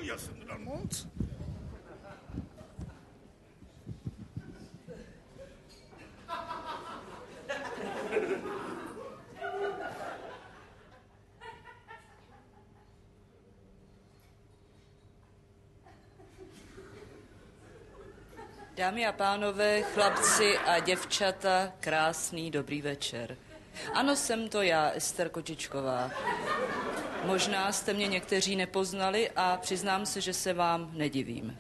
já jsem dal moc. Dámy a pánové, chlapci a děvčata, krásný dobrý večer. Ano, jsem to já, Ester Kočičková. Možná jste mě někteří nepoznali a přiznám se, že se vám nedivím.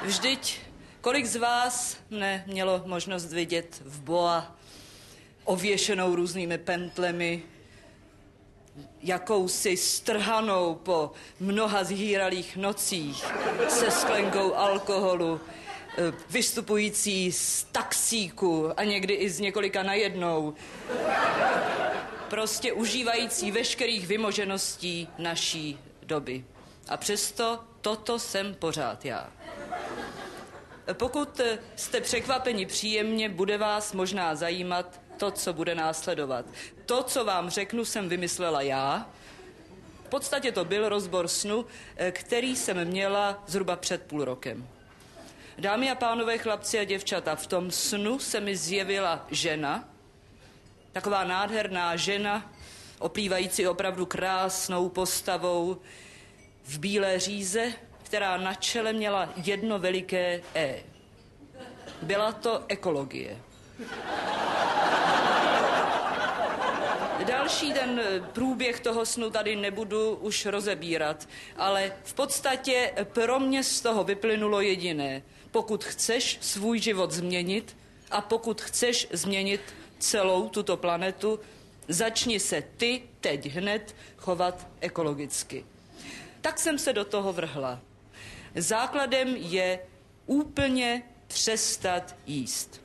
Vždyť, kolik z vás mne mělo možnost vidět v boa, ověšenou různými pentlemi, jakousi strhanou po mnoha zhýralých nocích se sklenkou alkoholu, vystupující z taxíku a někdy i z několika najednou. Prostě užívající veškerých vymožeností naší doby. A přesto toto jsem pořád já. Pokud jste překvapeni příjemně, bude vás možná zajímat to, co bude následovat. To, co vám řeknu, jsem vymyslela já. V podstatě to byl rozbor snu, který jsem měla zhruba před půl rokem. Dámy a pánové, chlapci a děvčata, v tom snu se mi zjevila žena, taková nádherná žena, oplývající opravdu krásnou postavou, v bílé říze, která na čele měla jedno veliké E. Byla to ekologie. Další ten průběh toho snu tady nebudu už rozebírat, ale v podstatě pro mě z toho vyplynulo jediné. Pokud chceš svůj život změnit a pokud chceš změnit celou tuto planetu, začni se ty teď hned chovat ekologicky. Tak jsem se do toho vrhla. Základem je úplně přestat jíst.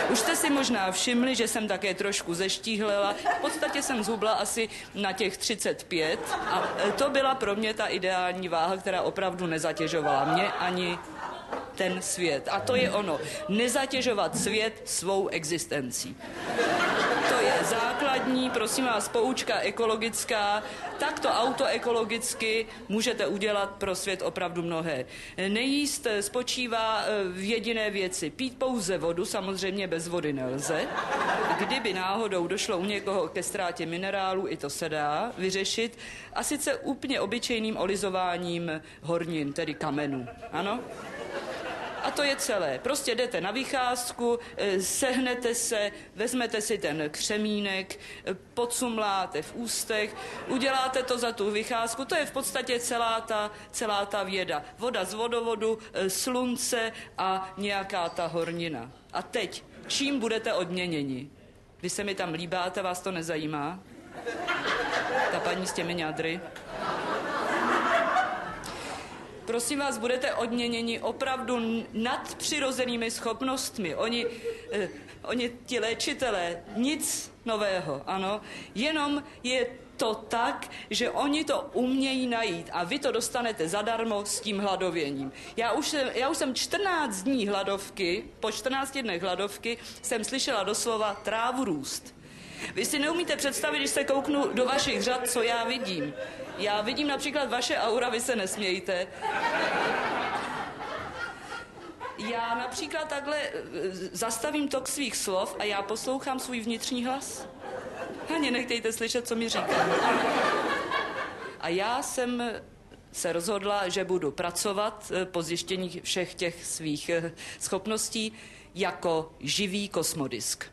Už jste si možná všimli, že jsem také trošku zeštíhlela. V podstatě jsem zhubla asi na těch 35 a to byla pro mě ta ideální váha, která opravdu nezatěžovala mě ani ten svět. A to je ono. Nezatěžovat svět svou existencí. To je základní, prosím vás, poučka ekologická. Takto autoekologicky můžete udělat pro svět opravdu mnohé. Nejíst spočívá v jediné věci. Pít pouze vodu, samozřejmě bez vody nelze. Kdyby náhodou došlo u někoho ke ztrátě minerálu, i to se dá vyřešit. A sice úplně obyčejným olizováním hornin, tedy kamenů. Ano? A to je celé. Prostě jdete na vycházku, sehnete se, vezmete si ten křemínek, podsumláte v ústech, uděláte to za tu vycházku. To je v podstatě celá ta věda. Voda z vodovodu, slunce a nějaká ta hornina. A teď, čím budete odměněni? Vy se mi tam líbáte, vás to nezajímá? Ta paní s těmi ňadry? Prosím vás, budete odměněni opravdu nadpřirozenými schopnostmi. Oni ti léčitelé, nic nového, ano, jenom je to tak, že oni to umějí najít a vy to dostanete zadarmo s tím hladověním. Já už jsem 14 dní hladovky, po 14 dnech hladovky jsem slyšela doslova trávu růst. Vy si neumíte představit, když se kouknu do vašich řad, co já vidím. Já vidím například vaše aura, vy se nesmějte. Já například takhle zastavím tok svých slov a já poslouchám svůj vnitřní hlas. Ani nechtějte slyšet, co mi říká. A já jsem se rozhodla, že budu pracovat po zjištění všech těch svých schopností jako živý kosmodisk.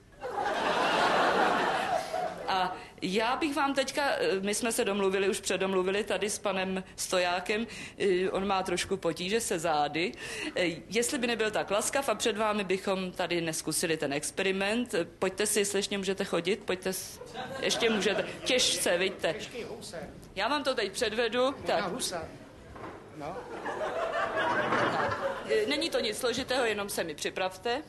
A já bych vám teďka, my jsme se domluvili, už předomluvili tady s panem Stojákem, on má trošku potíže se zády, jestli by nebyl tak laskav a před vámi bychom tady neskusili ten experiment. Pojďte si, slečně, můžete chodit, pojďte, ještě můžete, těžce, vidíte. Já vám to teď předvedu. Tak. No. Není to nic složitého, jenom se mi připravte.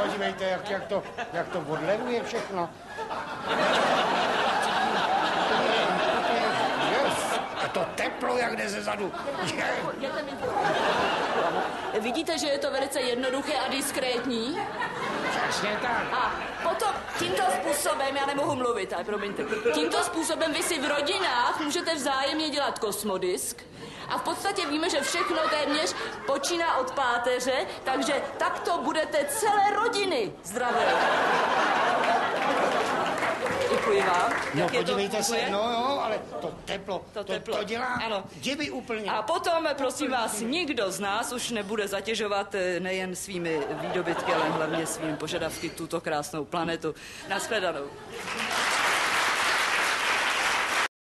Podívejte, jak to odlevuje všechno. A to teplo, jak jde ze zadu. Vidíte, že je to velice jednoduché a diskrétní? Přesně tak. A potom tímto způsobem, já nemohu mluvit, ale promiňte, tímto způsobem vy si v rodinách můžete vzájemně dělat kosmodisk a v podstatě víme, že všechno téměř počíná od páteře, takže takto budete celé rodiny zdravé. Děkuji vám. No Jak je to podívejte se, funguje? no, ale to teplo, to dělá ano. divy úplně. A potom, prosím vás, nikdo z nás už nebude zatěžovat nejen svými výdobytky, ale hlavně svými požadavky tuto krásnou planetu. Nashledanou.